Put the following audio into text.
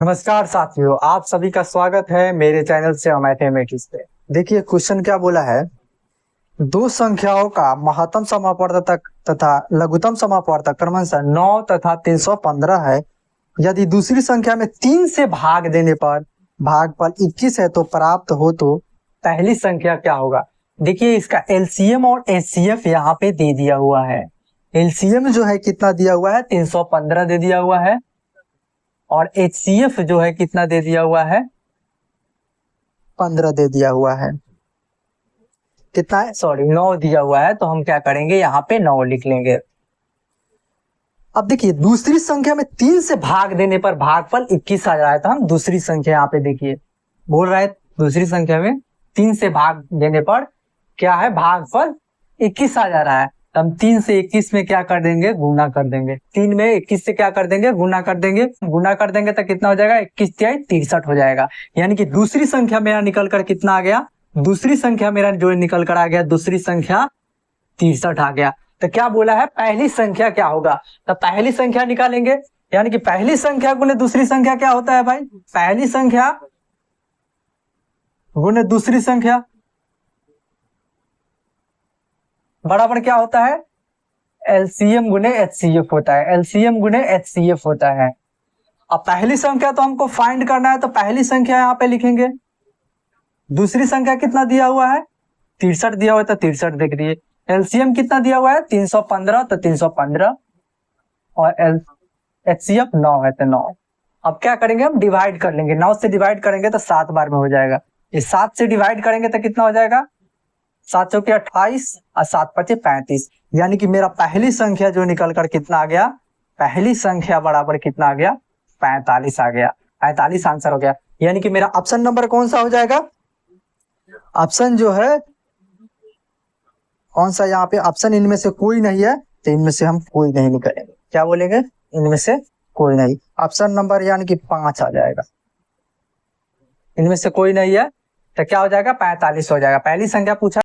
नमस्कार साथियों, आप सभी का स्वागत है मेरे चैनल से मैथमेटिक्स पे। देखिए क्वेश्चन क्या बोला है। दो संख्याओं का महत्तम समापवर्तक तथा लघुत्तम समापवर्तक क्रमशः 9 तथा 315 है। यदि दूसरी संख्या में 3 से भाग देने पर भागफल 21 है तो प्राप्त हो तो पहली संख्या क्या होगा। देखिए इसका एलसीएम और एचसीएफ यहाँ पे दे दिया हुआ है। एलसीएम जो है कितना दिया हुआ है, 315 दे दिया हुआ है, और एचसीएफ जो है कितना दे दिया हुआ है, 15 दे दिया हुआ है। कितना है, सॉरी 9 दिया हुआ है, तो हम क्या करेंगे यहाँ पे 9 लिख लेंगे। अब देखिए दूसरी संख्या में 3 से भाग देने पर भागफल 21 आ रहा है, तो हम दूसरी संख्या यहाँ पे देखिए बोल रहा है दूसरी संख्या में 3 से भाग देने पर क्या है, भागफल 21 आ जा रहा है। तो हम 3 से 21 में क्या कर देंगे, गुना कर देंगे। 3 में 21 से क्या कर देंगे, गुना कर देंगे। गुना कर देंगे तो कितना हो जाएगा, 21 तिहाई 63 हो जाएगा। यानी कि दूसरी संख्या मेरा निकल कर कितना आ गया, दूसरी संख्या मेरा जो निकल कर आ गया, दूसरी संख्या 63 आ गया। तो क्या बोला है, पहली संख्या क्या होगा। तो पहली संख्या निकालेंगे, यानी कि पहली संख्या गुने दूसरी संख्या क्या होता है भाई, पहली संख्या गुने दूसरी संख्या बराबर क्या होता है, एलसीएम गुने एचसीएफ होता है। एलसीएम गुने एचसीएफ होता है। अब पहली संख्या तो हमको फाइंड करना है, तो पहली संख्या यहाँ पे लिखेंगे। दूसरी संख्या कितना दिया हुआ है, 63 दिया हुआ है, तो 63 देख दिए। एलसीएम कितना दिया हुआ है, 315, तो 315, और एचसीएफ 9 है, तो 9। अब क्या करेंगे, हम डिवाइड कर लेंगे। 9 से डिवाइड करेंगे तो 7 बार में हो जाएगा। ये 7 से डिवाइड करेंगे तो कितना हो जाएगा, 7 चौके 28 और 7 पचे 35। यानी कि मेरा पहली संख्या जो निकल कर कितना आ गया, पहली संख्या बराबर कितना आ गया, 45 आ गया। 45 आंसर हो गया। यानी कि मेरा ऑप्शन नंबर कौन सा हो जाएगा, ऑप्शन जो है कौन सा, यहाँ पे ऑप्शन इनमें से कोई नहीं है, तो इनमें से हम कोई नहीं निकालेंगे। क्या बोलेंगे, इनमें से कोई नहीं। ऑप्शन नंबर यानी कि 5 आ जाएगा। इनमें से कोई नहीं है तो क्या हो जाएगा, 45 हो जाएगा। पहली संख्या पूछा